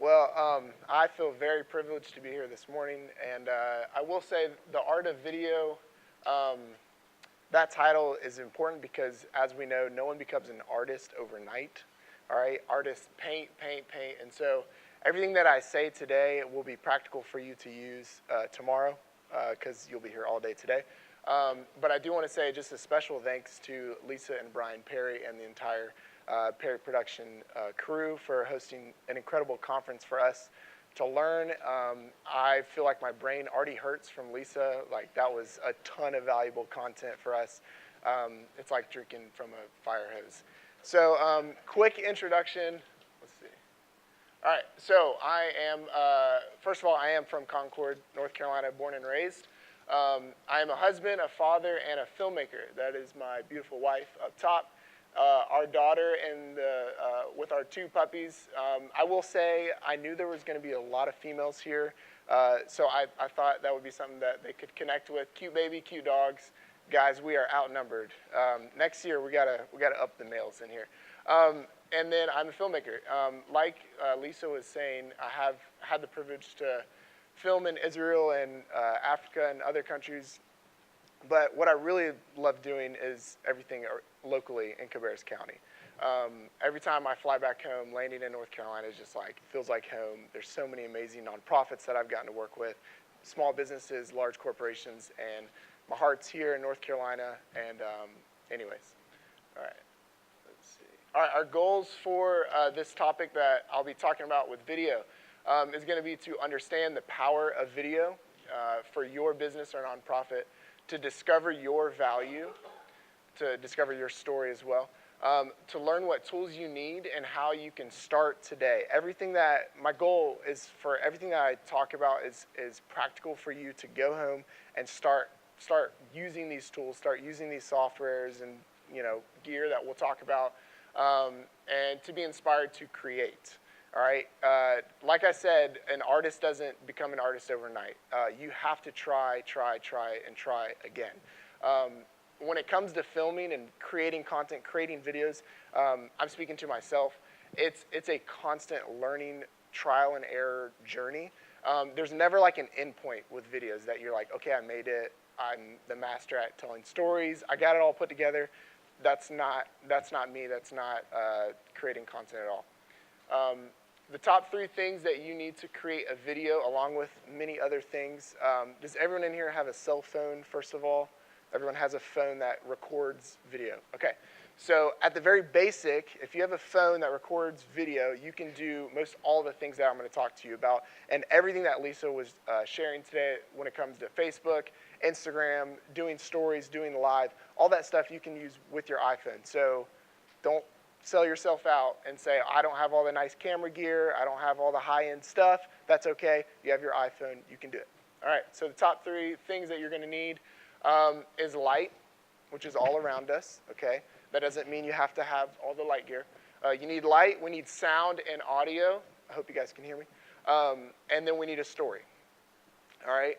I feel very privileged to be here this morning, and I will say the art of video, um, that title is important because, as we know, no one becomes an artist overnight. All right, artists paint, paint, paint, and so everything that I say today will be practical for you to use tomorrow because you'll be here all day today. But I do want to say just a special thanks to Lisa and Brian Perry and the entire Perry Production crew for hosting an incredible conference for us to learn. I feel like my brain already hurts from Lisa. Like, that was a ton of valuable content for us. It's like drinking from a fire hose. So quick introduction. Let's see. All right, so I am, first of all, I am from Concord, North Carolina, born and raised. I am a husband, a father, and a filmmaker. That is my beautiful wife up top. Our daughter and with our two puppies. I will say I knew there was going to be a lot of females here, so I thought that would be something that they could connect with. Cute baby, cute dogs. Guys, we are outnumbered. Next year we gotta up the males in here. And then I'm a filmmaker. Like Lisa was saying, I have had the privilege to film in Israel and Africa and other countries. But what I really love doing is everything locally in Cabarrus County. Every time I fly back home, landing in North Carolina is just like, feels like home. There's so many amazing nonprofits that I've gotten to work with, small businesses, large corporations, and my heart's here in North Carolina. And anyways, all right, let's see. All right, our goals for this topic that I'll be talking about with video is going to be to understand the power of video for your business or nonprofit, to discover your value, to discover your story as well, to learn what tools you need and how you can start today. My goal is for everything that I talk about is practical for you to go home and start using these tools, start using these softwares and gear that we'll talk about, and to be inspired to create. All right. Like I said, an artist doesn't become an artist overnight. You have to try again. When it comes to filming and creating content, creating videos, I'm speaking to myself. It's a constant learning, trial and error journey. There's never like an end point with videos that you're like, okay, I made it. I'm the master at telling stories. I got it all put together. That's not me. That's not creating content at all. The top 3 things that you need to create a video, along with many other things. Does everyone in here have a cell phone, first of all? Everyone has a phone that records video. Okay, so at the very basic, if you have a phone that records video, you can do most all the things that I'm going to talk to you about. And everything that Lisa was sharing today when it comes to Facebook, Instagram, doing stories, doing live, all that stuff you can use with your iPhone. So don't sell yourself out and say, I don't have all the nice camera gear, I don't have all the high-end stuff. That's okay. You have your iPhone, you can do it. All right, so the top 3 things that you're going to need is light, which is all around us, okay? That doesn't mean you have to have all the light gear. You need light, we need sound and audio. I hope you guys can hear me. And then we need a story. All right,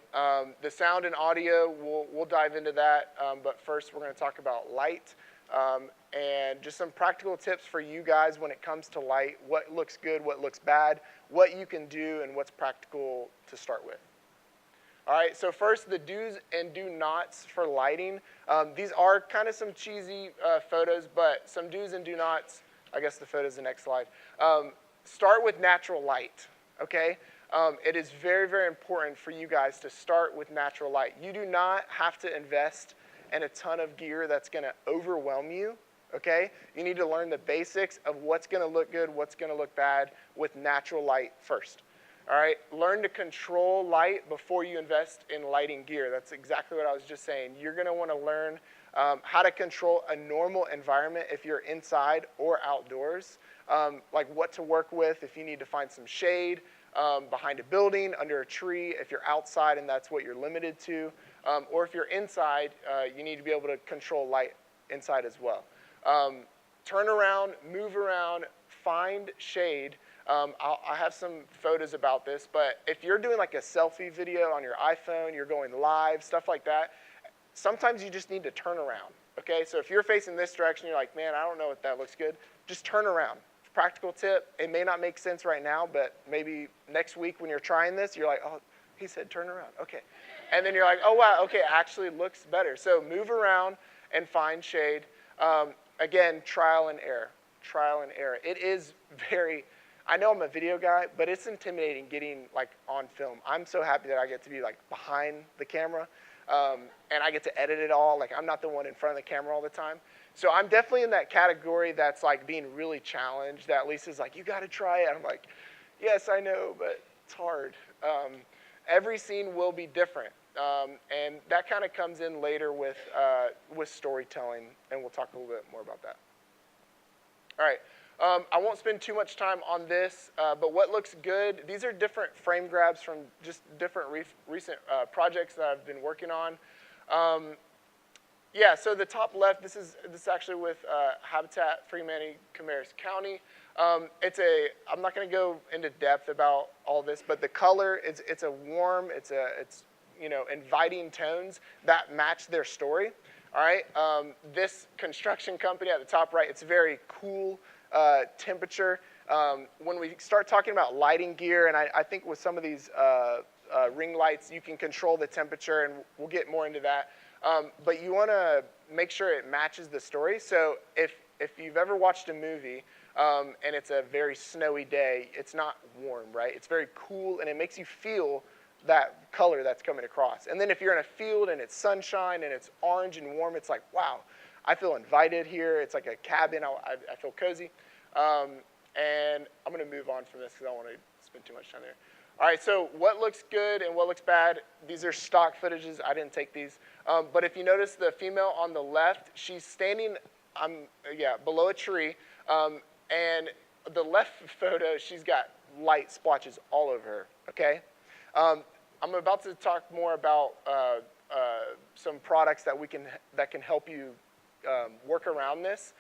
the sound and audio, we'll dive into that, but first we're going to talk about light. And just some practical tips for you guys when it comes to light, what looks good, what looks bad, what you can do, and what's practical to start with. All right, so first, the do's and do nots for lighting. These are kind of some cheesy photos, but some do's and do nots. I guess the photo's the next slide. Start with natural light, okay? It is very, very important for you guys to start with natural light. You do not have to invest in a ton of gear that's going to overwhelm you, okay? You need to learn the basics of what's going to look good, what's going to look bad with natural light first. All right, learn to control light before you invest in lighting gear. That's exactly what I was just saying. You're going to want to learn how to control a normal environment if you're inside or outdoors, like what to work with if you need to find some shade behind a building, under a tree, if you're outside and that's what you're limited to, or if you're inside, you need to be able to control light inside as well. Turn around, move around, find shade. I have some photos about this, but if you're doing like a selfie video on your iPhone, you're going live, stuff like that, sometimes you just need to turn around, okay? So if you're facing this direction, you're like, man, I don't know if that looks good, just turn around, practical tip. It may not make sense right now, but maybe next week when you're trying this, you're like, oh, he said turn around. Okay. And then you're like, oh, wow, okay, actually looks better. So move around and find shade. Again, trial and error. Trial and error. It is very, I know I'm a video guy, but it's intimidating getting like on film. I'm so happy that I get to be like behind the camera and I get to edit it all. Like I'm not the one in front of the camera all the time. So I'm definitely in that category that's like being really challenged, that Lisa's like, you got to try it. I'm like, yes, I know, but it's hard. Every scene will be different. And that kind of comes in later with storytelling, and we'll talk a little bit more about that. All right. I won't spend too much time on this, but what looks good, these are different frame grabs from just different recent projects that I've been working on. Yeah, so the top left, this is actually with Habitat for Humanity, Camarines County. I'm not going to go into depth about all this, but the color, it's a warm, it's inviting tones that match their story. All right, this construction company at the top right, it's very cool temperature. When we start talking about lighting gear, and I think with some of these ring lights, you can control the temperature, and we'll get more into that. But you want to make sure it matches the story. So if you've ever watched a movie and it's a very snowy day, it's not warm, right? It's very cool, and it makes you feel that color that's coming across. And then if you're in a field and it's sunshine and it's orange and warm, it's like, wow, I feel invited here. It's like a cabin. I feel cozy. And I'm going to move on from this because I don't want to spend too much time there. All right, so what looks good and what looks bad, these are stock footages. I didn't take these. But if you notice the female on the left, she's standing below a tree. And the left photo, she's got light splotches all over her, okay? I'm about to talk more about some products that can help you work around this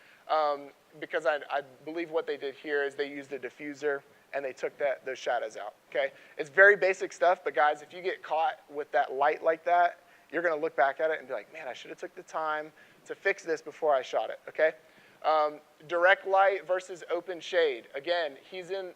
because I believe what they did here is they used a diffuser and they took those shadows out, okay? It's very basic stuff, but guys, if you get caught with that light like that, you're going to look back at it and be like, man, I should have took the time to fix this before I shot it, okay? Direct light versus open shade. Again,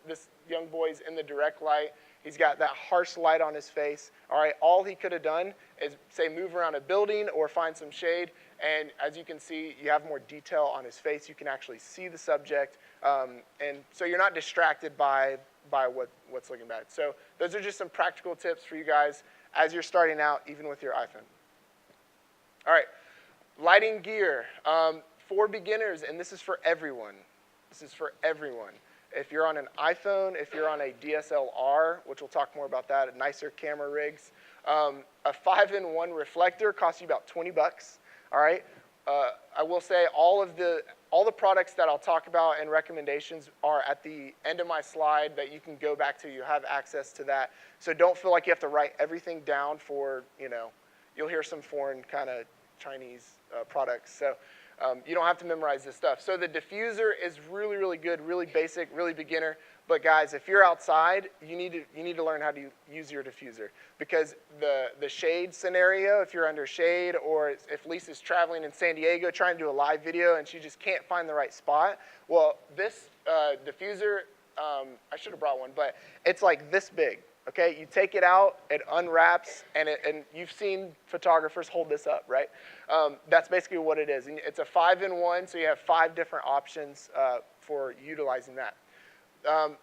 this young boy's in the direct light. He's got that harsh light on his face. All right, all he could have done is, say, move around a building or find some shade. And as you can see, you have more detail on his face. You can actually see the subject. And so you're not distracted by what's looking bad. So those are just some practical tips for you guys as you're starting out, even with your iPhone. All right, lighting gear. For beginners, and this is for everyone. This is for everyone. If you're on an iPhone, if you're on a DSLR, which we'll talk more about that, nicer camera rigs, a 5-in-1 reflector costs you about $20. All right. I will say all the products that I'll talk about and recommendations are at the end of my slide that you can go back to. You have access to that. So don't feel like you have to write everything down for, you'll hear some foreign kind of Chinese products. So you don't have to memorize this stuff. So the diffuser is really, really good, really basic, really beginner. But guys, if you're outside, you need to learn how to use your diffuser, because the shade scenario, if you're under shade, or if Lisa's traveling in San Diego trying to do a live video and she just can't find the right spot, well, this diffuser, I should have brought one, but it's like this big. Okay, you take it out, it unwraps, and you've seen photographers hold this up, right? That's basically what it is. And it's a 5-in-1, so you have 5 different options for utilizing that.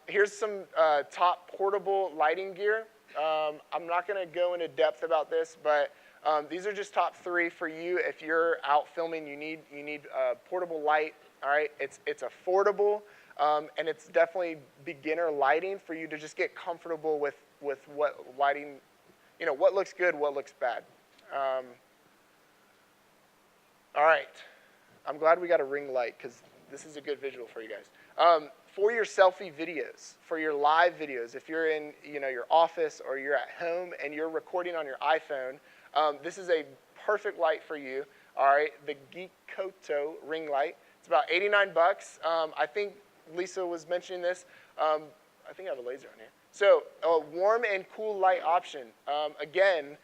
Here's some top portable lighting gear. I'm not going to go into depth about this, but these are just top 3 for you. If you're out filming, you need portable light. All right, it's affordable, and it's definitely beginner lighting for you to just get comfortable with what lighting, what looks good, what looks bad. All right, I'm glad we got a ring light because this is a good visual for you guys. For your selfie videos, for your live videos, if you're in your office or you're at home and you're recording on your iPhone, this is a perfect light for you. All right, the Geekoto ring light. It's about $89. I think Lisa was mentioning this. I think I have a laser on here. So a warm and cool light option. Again,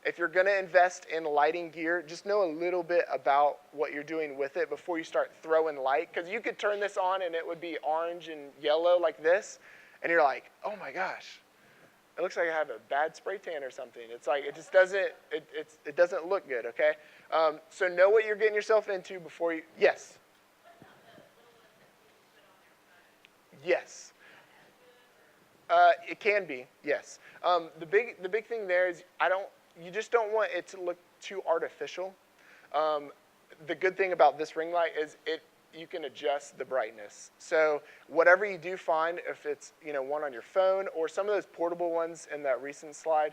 if you're going to invest in lighting gear, just know a little bit about what you're doing with it before you start throwing light. Because you could turn this on and it would be orange and yellow like this. And you're like, oh my gosh, it looks like I have a bad spray tan or something. It's like, it just doesn't, it doesn't look good, okay? So know what you're getting yourself into before you, yes. Yes. It can be, yes. The big thing there is you just don't want it to look too artificial. The good thing about this ring light is you can adjust the brightness. So whatever you do find, if it's one on your phone or some of those portable ones in that recent slide,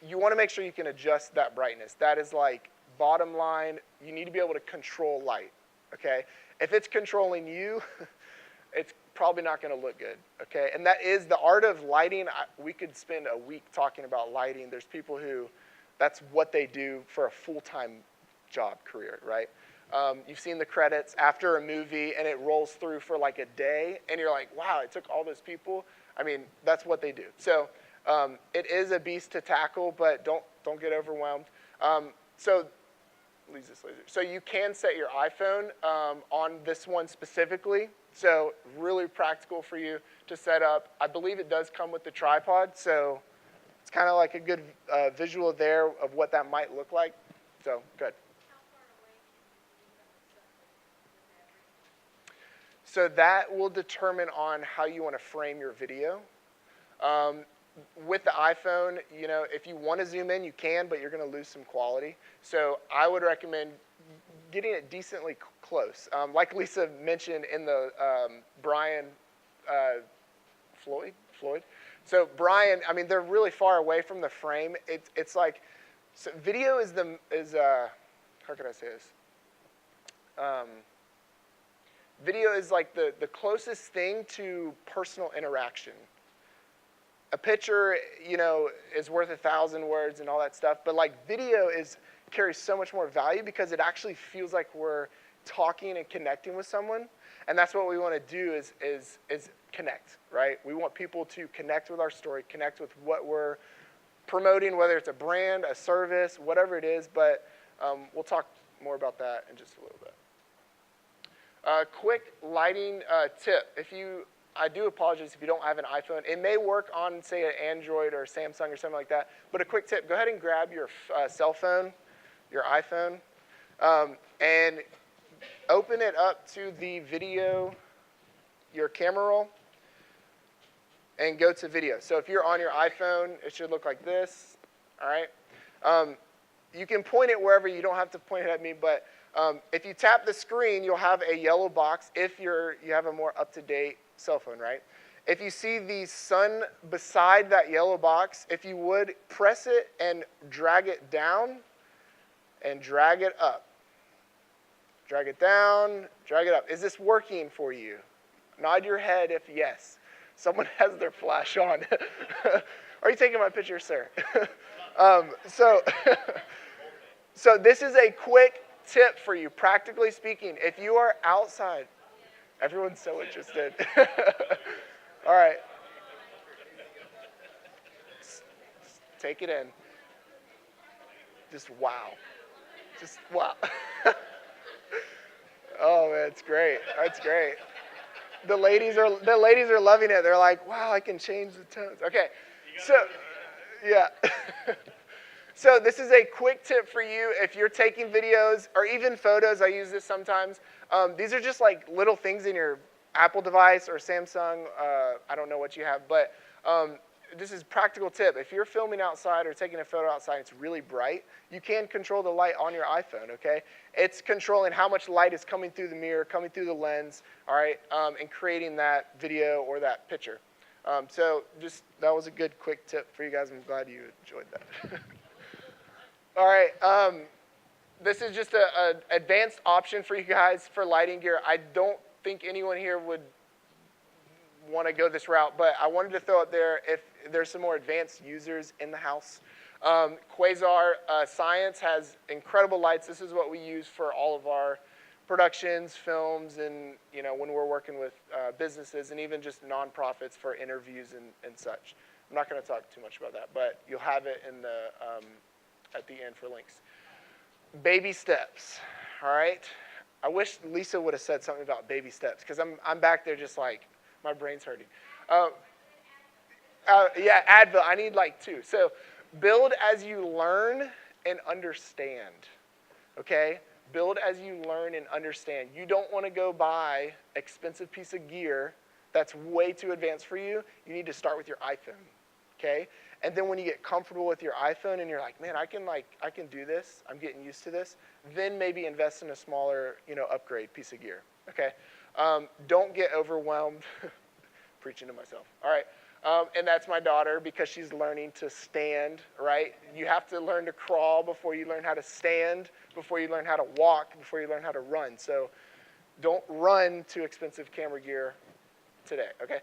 you want to make sure you can adjust that brightness. That is like bottom line. You need to be able to control light. Okay, if it's controlling you, it's probably not going to look good, okay? And that is the art of lighting. We could spend a week talking about lighting. There's people who, that's what they do for a full-time job career, right? You've seen the credits after a movie, and it rolls through for like a day, and you're like, wow, it took all those people. I mean, that's what they do. So it is a beast to tackle, but don't get overwhelmed. So you can set your iPhone on this one specifically. So really practical for you to set up. I believe it does come with the tripod, so it's kind of like a good visual there of what that might look like. So good. So that will determine on how you want to frame your video. With the iPhone, if you want to zoom in, you can, but you're going to lose some quality. So I would recommend getting it decently close. Like Lisa mentioned in the Brian Floyd. So Brian, I mean, they're really far away from the frame. It's like, so video is how can I say this? Video is like the closest thing to personal interaction. A picture, is worth 1,000 words and all that stuff, but like video carries so much more value because it actually feels like we're talking and connecting with someone, and that's what we want to do is connect, right? We want people to connect with our story, connect with what we're promoting, whether it's a brand, a service, whatever it is, but we'll talk more about that in just a little bit. Quick lighting tip. I do apologize if you don't have an iPhone. It may work on, say, an Android or Samsung or something like that. But a quick tip, go ahead and grab your cell phone, your iPhone, and open it up to the video, your camera roll, and go to video. So if you're on your iPhone, it should look like this, all right? You can point it wherever. You don't have to point it at me, but if you tap the screen, you'll have a yellow box if you have a more up-to-date cell phone, right? If you see the sun beside that yellow box, if you would, press it and drag it down and drag it up. Drag it down, drag it up. Is this working for you? Nod your head if yes. Someone has their flash on. Are you taking my picture, sir? So this is a quick tip for you, practically speaking. If you are outside, everyone's so interested. All right. Take it in. Just wow. Just wow. Oh, man, it's great. That's great. The ladies are loving it. They're like, wow, I can change the tones. Okay. So, yeah. So this is a quick tip for you if you're taking videos or even photos. I use this sometimes. These are just like little things in your Apple device or Samsung. I don't know what you have, but this is a practical tip. If you're filming outside or taking a photo outside, it's really bright, you can control the light on your iPhone, okay? It's controlling how much light is coming through the mirror, coming through the lens, all right, and creating that video or that picture. So that was a good quick tip for you guys. I'm glad you enjoyed that. All right, this is just an advanced option for you guys for lighting gear. I don't think anyone here would want to go this route, but I wanted to throw it there if there's some more advanced users in the house. Quasar Science has incredible lights. This is what we use for all of our productions, films, and when we're working with businesses and even just nonprofits for interviews and such. I'm not going to talk too much about that, but you'll have it in the at the end for links. Baby steps, all right? I wish Lisa would have said something about baby steps because I'm back there just like my brain's hurting. Yeah, Advil. I need like 2. So build as you learn and understand, okay? Build as you learn and understand. You don't want to go buy expensive piece of gear that's way too advanced for you. You need to start with your iPhone, okay? And then when you get comfortable with your iPhone and you're like, man, I can do this. I'm getting used to this. Then maybe invest in a smaller, upgrade piece of gear, okay? Don't get overwhelmed. Preaching to myself. All right. And that's my daughter because she's learning to stand, right? You have to learn to crawl before you learn how to stand, before you learn how to walk, before you learn how to run. So don't run to expensive camera gear today, okay?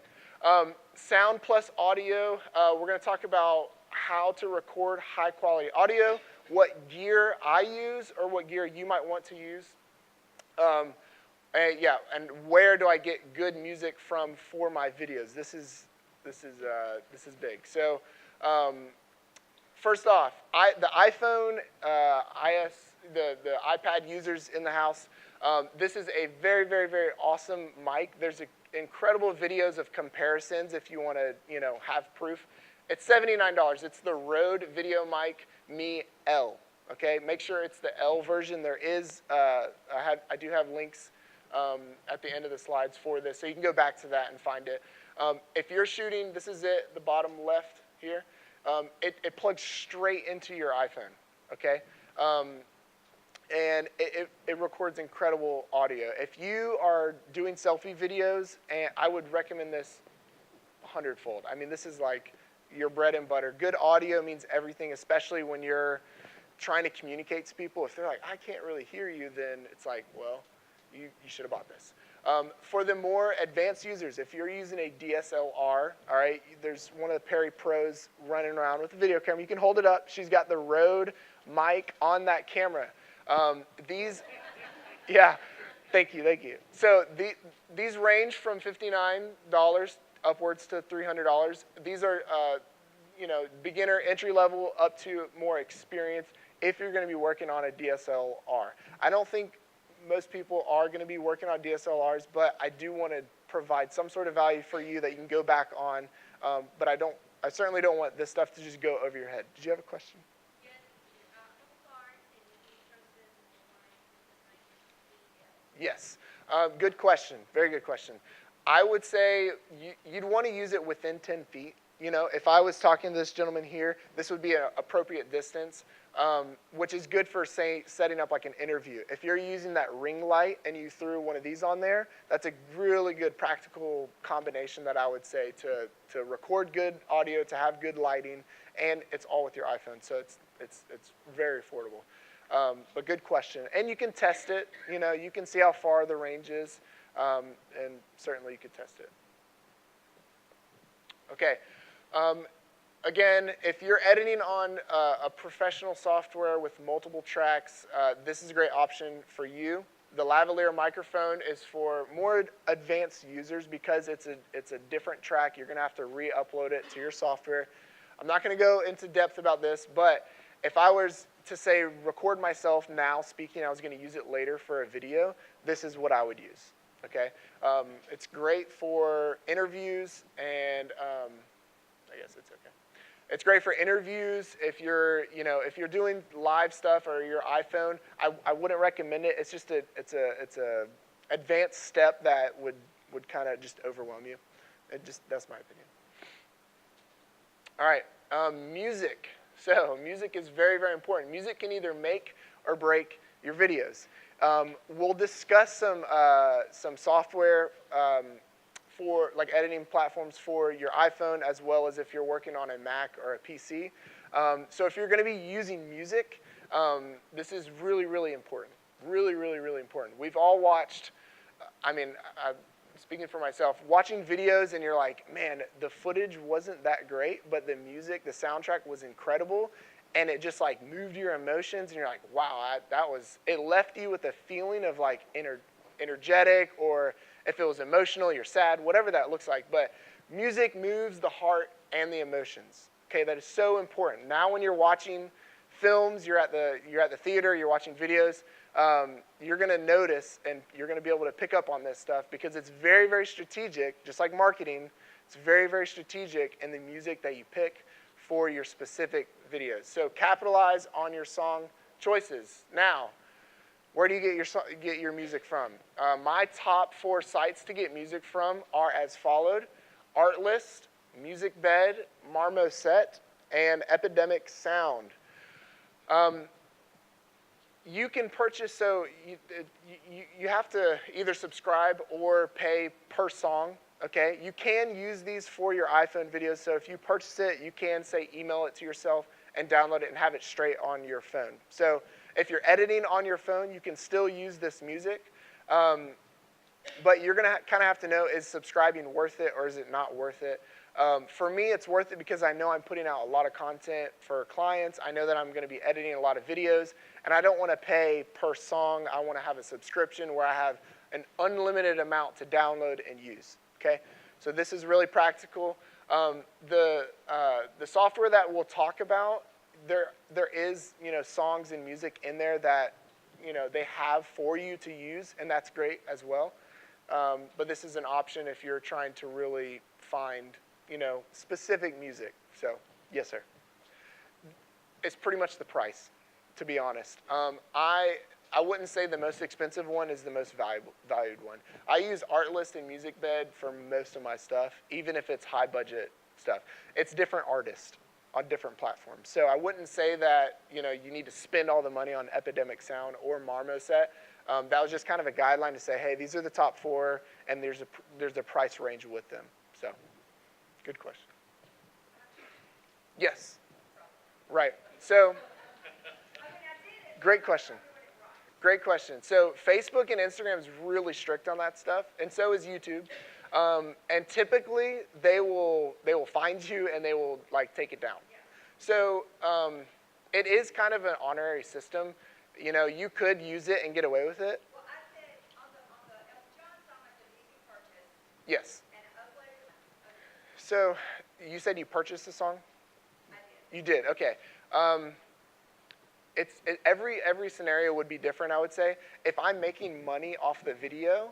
Sound plus audio. We're going to talk about how to record high quality audio, what gear I use or what gear you might want to use. And where do I get good music from for my videos? This is big. So, first off, the iPhone, the iPad users in the house, this is a very, very, very awesome mic. There's incredible videos of comparisons if you want to, have proof. It's $79. It's the Rode VideoMic Me L. Okay, make sure it's the L version. There is, I do have links at the end of the slides for this, so you can go back to that and find it. If you're shooting, this is it, the bottom left here. It plugs straight into your iPhone, okay? And it records incredible audio. If you are doing selfie videos, and I would recommend this 100-fold. I mean, this is like your bread and butter. Good audio means everything, especially when you're trying to communicate to people. If they're like, I can't really hear you, then it's like, well, you should have bought this. For the more advanced users, if you're using a DSLR, all right, there's one of the Perry Pros running around with a video camera. You can hold it up. She's got the Rode mic on that camera. Yeah, thank you. So these range from $59 upwards to $300. These are, beginner, entry level, up to more experienced if you're going to be working on a DSLR. I don't think most people are going to be working on DSLRs, but I do want to provide some sort of value for you that you can go back on. But I certainly don't want this stuff to just go over your head. Did you have a question? Yes. Good question. Very good question. I would say you'd want to use it within 10 feet. If I was talking to this gentleman here, this would be an appropriate distance, which is good for, say, setting up like an interview. If you're using that ring light and you threw one of these on there, that's a really good practical combination that I would say to record good audio, to have good lighting, and it's all with your iPhone, so it's very affordable. But good question. And you can test it. You can see how far the range is, and certainly you could test it. Okay. Again, if you're editing on a professional software with multiple tracks, this is a great option for you. The lavalier microphone is for more advanced users because it's a different track. You're going to have to re-upload it to your software. I'm not going to go into depth about this, but if I was to say record myself now speaking, I was going to use it later for a video, this is what I would use. Okay, it's great for interviews, and I guess it's okay. It's great for interviews. If you're doing live stuff or your iPhone, I wouldn't recommend it. It's just it's a advanced step that would kind of just overwhelm you. That's my opinion. All right, music. So music is very, very important. Music can either make or break your videos. We'll discuss some software for like editing platforms for your iPhone, as well as if you're working on a Mac or a PC. So if you're going to be using music, this is really, really important. Really, really, really important. We've all watched, speaking for myself, watching videos and you're like, man, the footage wasn't that great, but the music, the soundtrack was incredible. and it just like moved your emotions, and you're like, wow, it left you with a feeling of like energetic, or if it was emotional, you're sad, whatever that looks like. But music moves the heart and the emotions. Okay, that is so important. Now when you're watching films, you're at the theater, you're watching videos, you're going to notice and you're going to be able to pick up on this stuff because it's very, very strategic, just like marketing. It's very, very strategic in the music that you pick for your specific videos. So capitalize on your song choices. Now, where do you get your music from? My top 4 sites to get music from are as followed: Artlist, MusicBed, Marmoset, and Epidemic Sound. You can purchase, so you have to either subscribe or pay per song, okay? You can use these for your iPhone videos, so if you purchase it, you can, say, email it to yourself and download it and have it straight on your phone. So if you're editing on your phone, you can still use this music, but you're going to kind of have to know, is subscribing worth it or is it not worth it? For me, it's worth it because I know I'm putting out a lot of content for clients. I know that I'm going to be editing a lot of videos, and I don't want to pay per song. I want to have a subscription where I have an unlimited amount to download and use. Okay, so this is really practical. The software that we'll talk about, there is songs and music in there that they have for you to use, and that's great as well. But this is an option if you're trying to really find specific music. So, yes, sir. It's pretty much the price, to be honest. I wouldn't say the most expensive one is the most valued one. I use Artlist and MusicBed for most of my stuff, even if it's high budget stuff. It's different artists on different platforms. So I wouldn't say that you need to spend all the money on Epidemic Sound or Marmoset. That was just kind of a guideline to say, hey, these are the top 4, and there's a price range with them. So. Good question. Yes. Right. So, great question. Great question. So Facebook and Instagram is really strict on that stuff, and so is YouTube. And typically, they will find you and they will take it down. So it is kind of an honorary system. You could use it and get away with it. Well, I said on the Elton John song, I said you can purchase. Yes. And upload. So you said you purchased the song? I did. You did, okay. Every scenario would be different, I would say. If I'm making money off the video,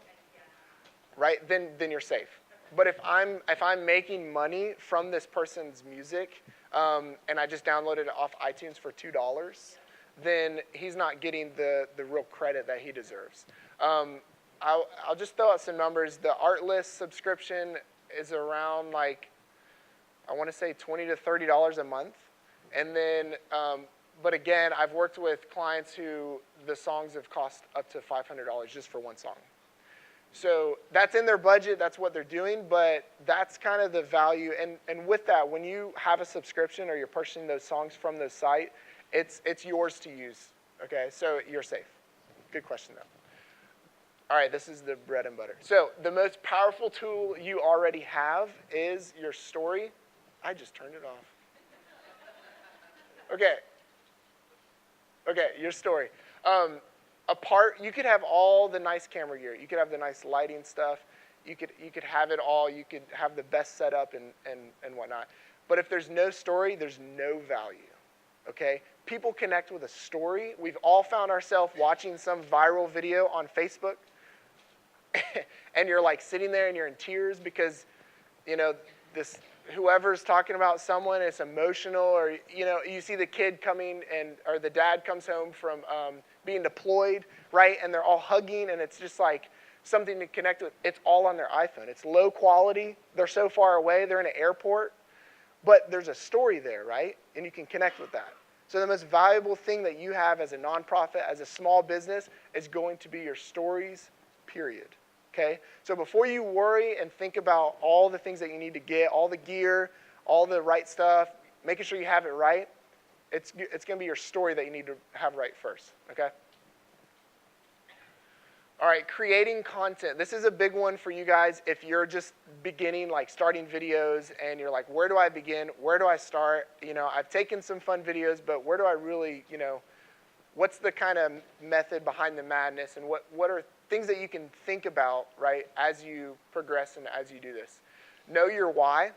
right, then you're safe. But if I'm making money from this person's music, and I just downloaded it off iTunes for $2, then he's not getting the real credit that he deserves. I'll just throw out some numbers. The Artlist subscription is around I want to say $20 to $30 a month. And then, but again, I've worked with clients who the songs have cost up to $500 just for one song. So that's in their budget, that's what they're doing, but that's kind of the value. And with that, when you have a subscription or you're purchasing those songs from the site, it's yours to use, okay? So you're safe. Good question, though. All right, this is the bread and butter. So the most powerful tool you already have is your story. I just turned it off. Okay, your story. You could have all the nice camera gear. You could have the nice lighting stuff. You could have it all. You could have the best setup and whatnot. But if there's no story, there's no value, okay? People connect with a story. We've all found ourselves watching some viral video on Facebook, and you're sitting there and you're in tears because, whoever's talking about someone, it's emotional, or you see the kid coming or the dad comes home from being deployed, right? And they're all hugging, and it's just something to connect with. It's all on their iPhone. It's low quality. They're so far away. They're in an airport, but there's a story there, right? And you can connect with that. So the most valuable thing that you have as a nonprofit, as a small business, is going to be your stories, period. Okay? So before you worry and think about all the things that you need to get, all the gear, all the right stuff, making sure you have it right, it's going to be your story that you need to have right first. Okay? All right, creating content. This is a big one for you guys if you're just beginning, like starting videos and you're like, where do I begin? Where do I start? You know, I've taken some fun videos, but where do I really, you know, what's the kind of method behind the madness, and what are things that you can think about, right, as you progress and as you do this? Know your why,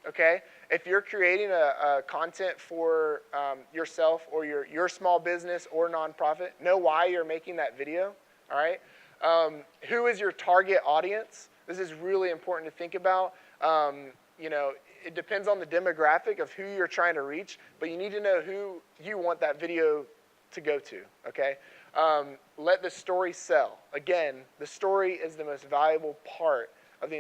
okay? If you're creating a content for yourself or your small business or nonprofit, know why you're making that video, all right? Who is your target audience? This is really important to think about. You know, it depends on the demographic of who you're trying to reach, but you need to know who you want that video to go to, okay? Let the story sell. Again, the story is the most valuable part of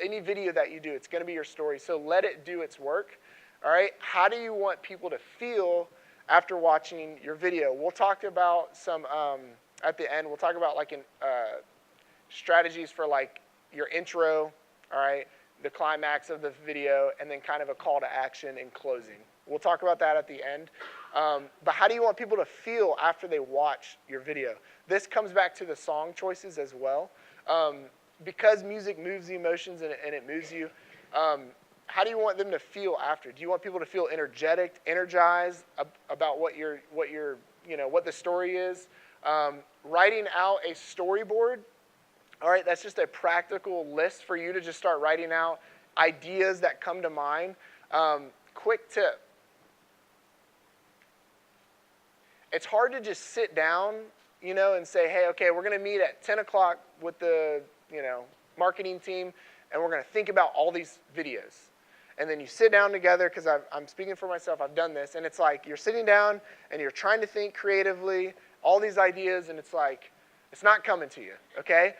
any video that you do. It's going to be your story, so let it do its work, all right? How do you want people to feel after watching your video? We'll talk about some, at the end, we'll talk about like strategies for like your intro, all right, the climax of the video, and then kind of a call to action in closing. We'll talk about that at the end. But how do you want people to feel after they watch your video? This comes back to the song choices as well. Because music moves the emotions and it moves you, how do you want them to feel after? Do you want people to feel energetic, energized about what the story is? Writing out a storyboard, all right, that's just a practical list for you to just start writing out ideas that come to mind. Quick tip. It's hard to just sit down, you know, and say, hey, okay, we're going to meet at 10 o'clock with the, you know, marketing team, and we're going to think about all these videos. And then you sit down together, because I'm speaking for myself, I've done this, and it's like you're sitting down and you're trying to think creatively, all these ideas, and it's like, it's not coming to you, okay?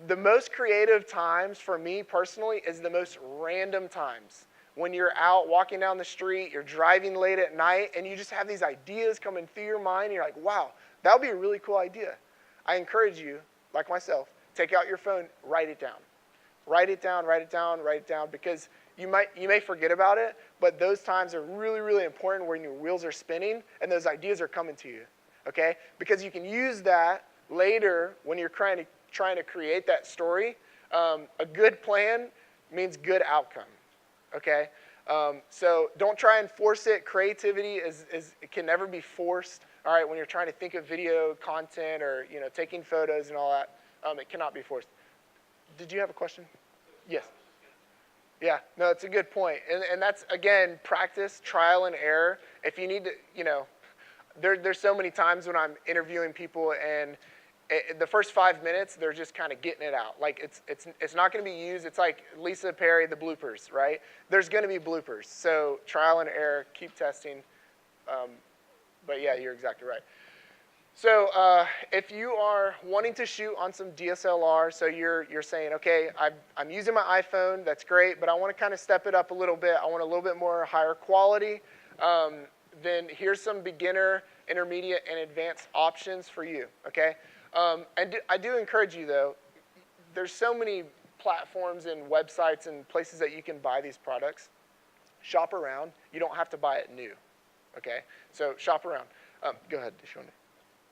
The most creative times for me personally is the most random times. When you're out walking down the street, you're driving late at night, and you just have these ideas coming through your mind, and you're like, wow, that would be a really cool idea. I encourage you, like myself, take out your phone, write it down. Write it down, write it down, write it down, because you may forget about it, but those times are really, really important when your wheels are spinning and those ideas are coming to you, okay? Because you can use that later when you're trying to create that story. A good plan means good outcome. Okay, so don't try and force it. Creativity it can never be forced. All right, when you're trying to think of video content or taking photos and all that, it cannot be forced. Did you have a question? Yes. Yeah, no, it's a good point, and that's again practice, trial and error. If you need to, there's so many times when I'm interviewing people and the first 5 minutes, they're just kind of getting it out. Like it's not going to be used. It's like Lisa Perry, the bloopers, right? There's going to be bloopers. So trial and error, keep testing. But yeah, you're exactly right. So if you are wanting to shoot on some DSLR, so you're saying, okay, I'm using my iPhone, that's great, but I want to kind of step it up a little bit. I want a little bit more higher quality. Then here's some beginner, intermediate, and advanced options for you, okay? And I do encourage you, though, there's so many platforms and websites and places that you can buy these products. Shop around. You don't have to buy it new, okay? So shop around. Go ahead, Shonda.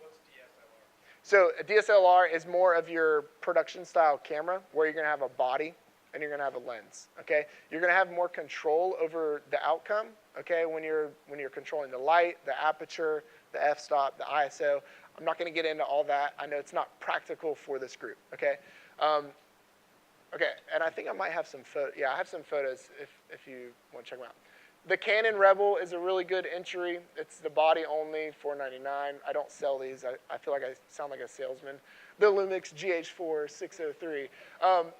What's DSLR? So a DSLR is more of your production-style camera where you're going to have a body and you're going to have a lens, okay? You're going to have more control over the outcome, okay, when you're controlling the light, the aperture, the f-stop, the ISO. I'm not going to get into all that. I know it's not practical for this group, okay? Okay, and I think I might have some photos. Yeah, I have some photos if you want to check them out. The Canon Rebel is a really good entry. It's the body only, $499. I don't sell these. I feel like I sound like a salesman. The Lumix GH4 603.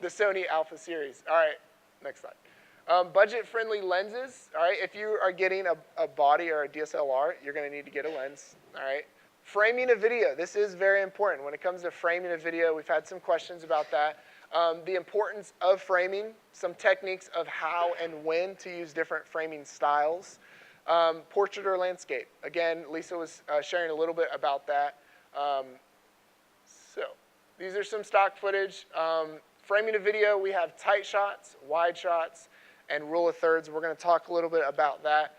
The Sony Alpha Series. All right, next slide. Budget-friendly lenses. All right, if you are getting a body or a DSLR, you're going to need to get a lens. All right. Framing a video. This is very important. When it comes to framing a video, we've had some questions about that. The importance of framing, some techniques of how and when to use different framing styles. Portrait or landscape. Again, Lisa was sharing a little bit about that. So these are some stock footage. Framing a video, we have tight shots, wide shots, and rule of thirds. We're going to talk a little bit about that.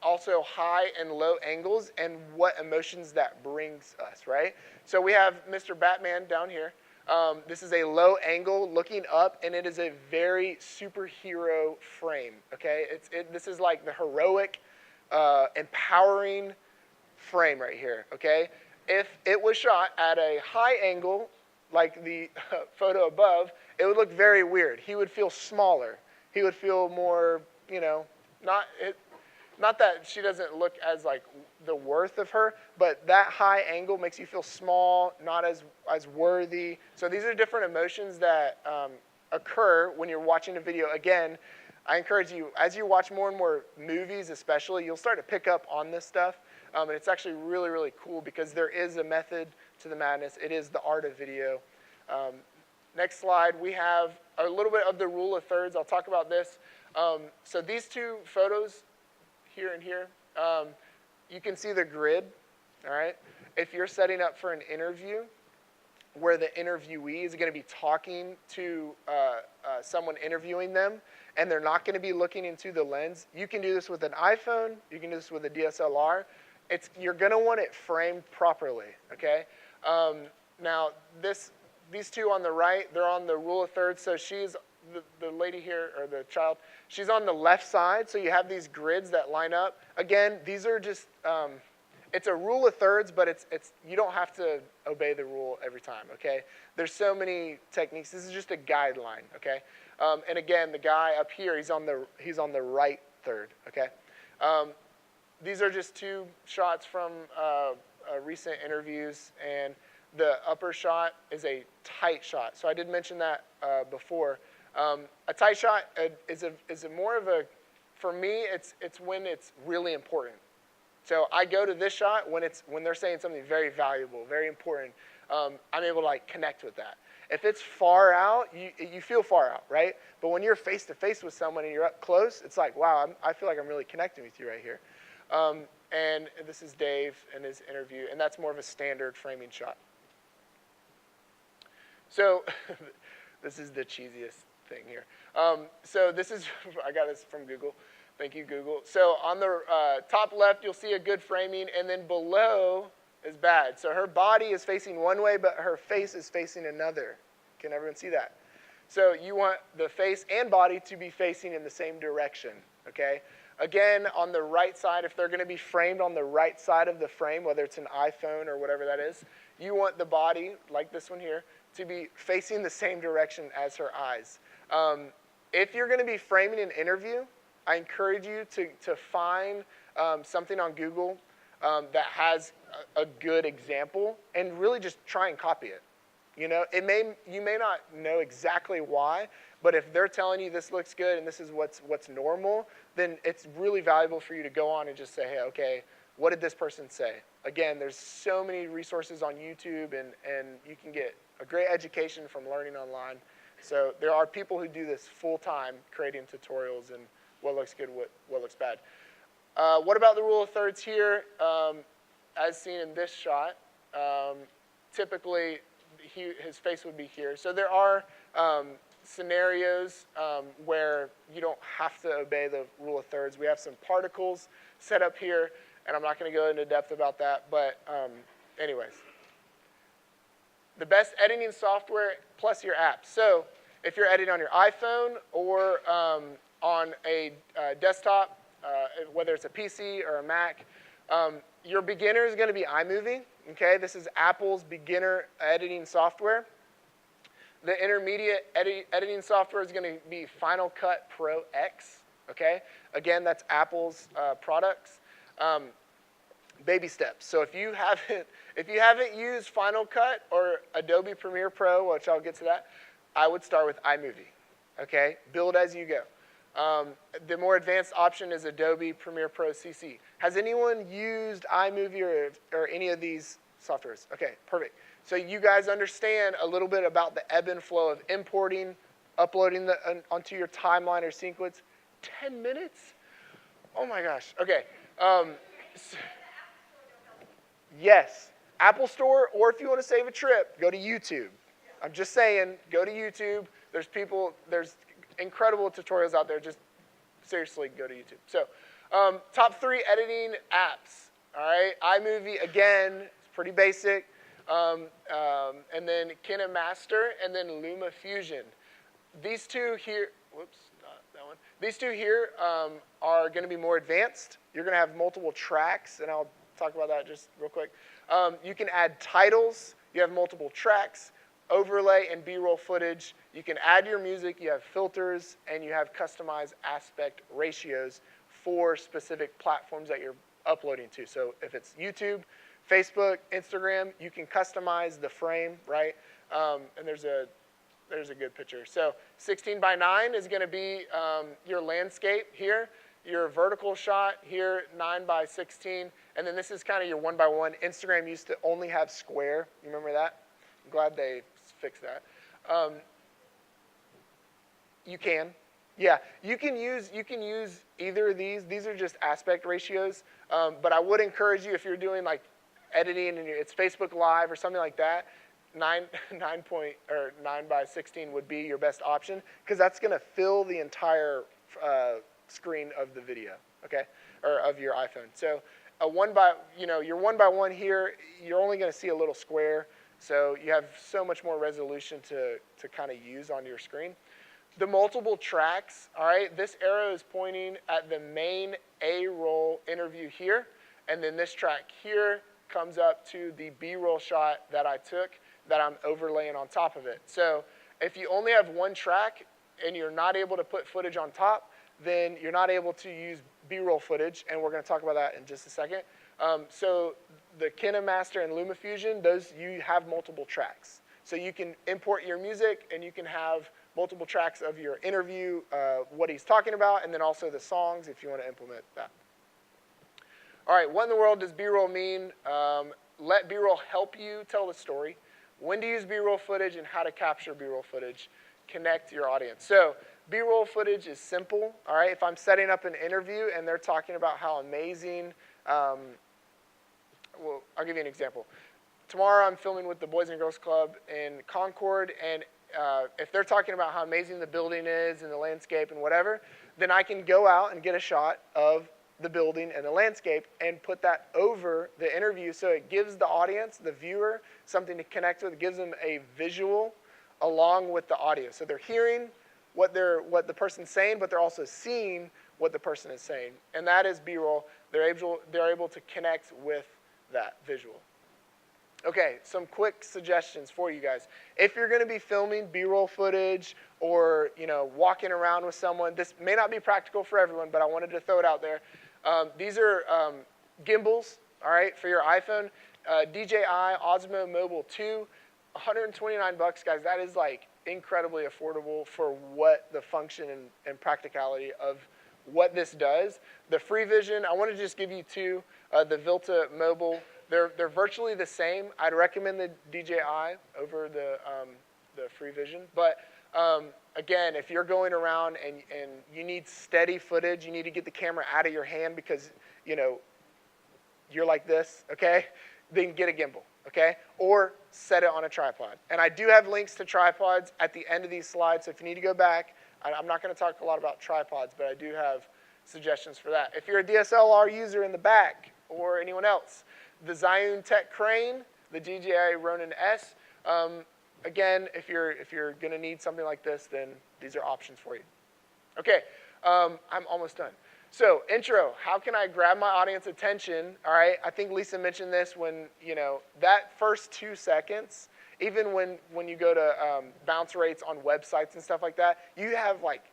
also high and low angles and what emotions that brings us, right? So we have Mr. Batman down here. This is a low angle looking up, and it is a very superhero frame, okay? This is like the heroic, empowering frame right here, okay? If it was shot at a high angle, like the photo above, it would look very weird. He would feel smaller. He would feel more, not that she doesn't look as like the worth of her, but that high angle makes you feel small, not as worthy. So these are different emotions that occur when you're watching a video. Again, I encourage you, as you watch more and more movies especially, you'll start to pick up on this stuff. And it's actually really, really cool because there is a method to the madness. It is the art of video. Next slide, we have a little bit of the rule of thirds. I'll talk about this. So these two photos, here and here, you can see the grid, all right? If you're setting up for an interview where the interviewee is going to be talking to someone interviewing them, and they're not going to be looking into the lens, you can do this with an iPhone, you can do this with a DSLR. You're going to want it framed properly, okay? Now, these two on the right, they're on the rule of thirds, so she's the lady here, or the child, she's on the left side, so you have these grids that line up. Again, these are just, it's a rule of thirds, but you don't have to obey the rule every time, okay? There's so many techniques. This is just a guideline, okay? And again, the guy up here, he's on the right third, okay? These are just two shots from recent interviews, and the upper shot is a tight shot. So I did mention that before. A tight shot is a more of a, for me, it's when it's really important. So I go to this shot when they're saying something very valuable, very important. I'm able to like connect with that. If it's far out, you feel far out, right? But when you're face to face with someone and you're up close, it's like, wow, I feel like I'm really connecting with you right here. And this is Dave in his interview, and that's more of a standard framing shot. So this is the cheesiest thing here. So this is, I got this from Google. Thank you, Google. So on the top left, you'll see a good framing, and then below is bad. So her body is facing one way, but her face is facing another. Can everyone see that? So you want the face and body to be facing in the same direction, okay? Again, on the right side, if they're going to be framed on the right side of the frame, whether it's an iPhone or whatever that is, you want the body, like this one here, to be facing the same direction as her eyes. If you're going to be framing an interview, I encourage you to find something on Google that has a good example and really just try and copy it. You know, you may not know exactly why, but if they're telling you this looks good and this is what's normal, then it's really valuable for you to go on and just say, hey, okay, what did this person say? Again, there's so many resources on YouTube, and you can get a great education from learning online. So there are people who do this full time, creating tutorials and what looks good, what looks bad. What about the rule of thirds here? As seen in this shot, typically his face would be here. So there are scenarios where you don't have to obey the rule of thirds. We have some particles set up here, and I'm not going to go into depth about that, but anyways. The best editing software plus your app. So if you're editing on your iPhone or on a desktop, whether it's a PC or a Mac, your beginner is going to be iMovie. Okay, this is Apple's beginner editing software. The intermediate editing software is going to be Final Cut Pro X. Okay, again, that's Apple's products. Baby steps. So if you haven't used Final Cut or Adobe Premiere Pro, which I'll get to that, I would start with iMovie. Okay, build as you go. The more advanced option is Adobe Premiere Pro CC. Has anyone used iMovie or any of these softwares? Okay, perfect. So you guys understand a little bit about the ebb and flow of importing, uploading onto your timeline or sequence. 10 minutes? Oh my gosh. Okay. Yes, Apple Store, or if you want to save a trip, go to YouTube. I'm just saying, go to YouTube. There's incredible tutorials out there. Just seriously, go to YouTube. So top 3 editing apps. All right, iMovie, again, it's pretty basic. And then KineMaster, and then LumaFusion. These two here, whoops, not that one. These two here are going to be more advanced. You're going to have multiple tracks, and I'll talk about that just real quick. You can add titles. You have multiple tracks, overlay, and B-roll footage. You can add your music. You have filters, and you have customized aspect ratios for specific platforms that you're uploading to. So if it's YouTube, Facebook, Instagram, you can customize the frame, right? And there's a good picture. So 16 by 9 is going to be your landscape here, your vertical shot here, 9 by 16, and then this is kind of your 1 by 1. Instagram used to only have square. You remember that? I'm glad they fixed that. You can. Yeah, you can use either of these. These are just aspect ratios, but I would encourage you, if you're doing like editing and it's Facebook Live or something like that, 9 by 16 would be your best option, because that's going to fill the entire screen of the video, okay, or of your iPhone. So your 1 by 1 here, you're only going to see a little square, so you have so much more resolution to kind of use on your screen. The multiple tracks, all right, this arrow is pointing at the main A-roll interview here, and then this track here comes up to the B-roll shot that I took that I'm overlaying on top of it. So if you only have one track and you're not able to put footage on top, then you're not able to use B-roll footage, and we're going to talk about that in just a second. So the KineMaster and LumaFusion, those, you have multiple tracks. So you can import your music, and you can have multiple tracks of your interview, what he's talking about, and then also the songs if you want to implement that. All right, what in the world does B-roll mean? Let B-roll help you tell the story. When to use B-roll footage and how to capture B-roll footage. Connect your audience. So B-roll footage is simple. All right, if I'm setting up an interview and they're talking about how amazing, well, I'll give you an example. Tomorrow I'm filming with the Boys and Girls Club in Concord, and if they're talking about how amazing the building is and the landscape and whatever, then I can go out and get a shot of the building and the landscape and put that over the interview, so it gives the audience, the viewer, something to connect with. It gives them a visual along with the audio. So they're hearing what the person's saying, but they're also seeing what the person is saying. And that is B-roll. They're able to connect with that visual. Okay, some quick suggestions for you guys. If you're going to be filming B-roll footage or walking around with someone, this may not be practical for everyone, but I wanted to throw it out there. These are gimbals, all right, for your iPhone. DJI Osmo Mobile 2, $129, guys. That is like incredibly affordable for what the function and practicality of what this does. The FreeVision, I want to just give you two. The Vilta Mobile, they're virtually the same. I'd recommend the DJI over the FreeVision, but again, if you're going around and you need steady footage, you need to get the camera out of your hand because you're like this, okay? Then get a gimbal, okay? Or set it on a tripod. And I do have links to tripods at the end of these slides, so if you need to go back, I'm not going to talk a lot about tripods, but I do have suggestions for that. If you're a DSLR user in the back, or anyone else, the Zhiyun Tech Crane, the DJI Ronin S, again, if you're going to need something like this, then these are options for you. Okay, I'm almost done. So, intro, how can I grab my audience attention? All right, I think Lisa mentioned this when, that first 2 seconds, even when you go to bounce rates on websites and stuff like that, you have like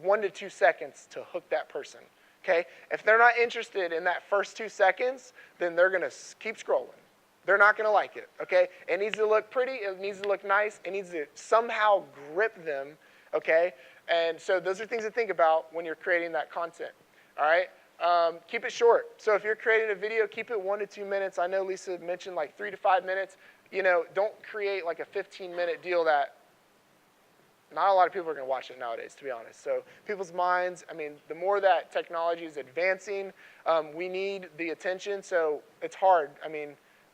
1 to 2 seconds to hook that person, okay? If they're not interested in that first 2 seconds, then they're going to keep scrolling. They're not going to like it, okay? It needs to look pretty. It needs to look nice. It needs to somehow grip them, okay? And so those are things to think about when you're creating that content, all right? Keep it short. So if you're creating a video, keep it 1 to 2 minutes. I know Lisa mentioned like 3 to 5 minutes. Don't create like a 15-minute deal that not a lot of people are going to watch it nowadays, to be honest. So people's minds, the more that technology is advancing, we need the attention. So it's hard.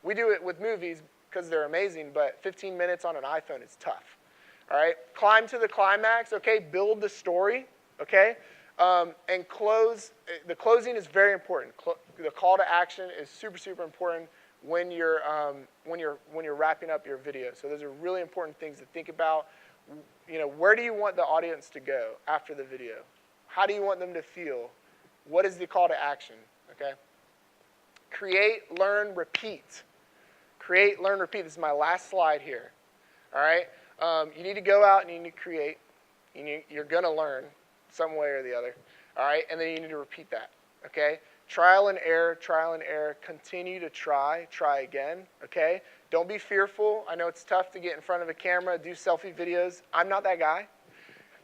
We do it with movies because they're amazing, but 15 minutes on an iPhone is tough. All right? Climb to the climax, okay? Build the story, okay? And close. The closing is very important. The call to action is super, super important when you're wrapping up your video. So those are really important things to think about. You know, where do you want the audience to go after the video? How do you want them to feel? What is the call to action? Okay. Create, learn, repeat. Create, learn, repeat. This is my last slide here. All right. You need to go out and you need to create. You're going to learn some way or the other. All right. And then you need to repeat that. Okay. Trial and error, trial and error. Continue to try again. Okay. Don't be fearful. I know it's tough to get in front of a camera, do selfie videos. I'm not that guy.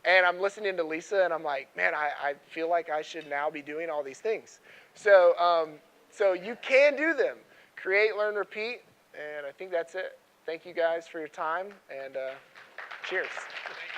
And I'm listening to Lisa, and I'm like, man, I feel like I should now be doing all these things. So, so you can do them. Create, learn, repeat. And I think that's it. Thank you guys for your time, and cheers. Thank you.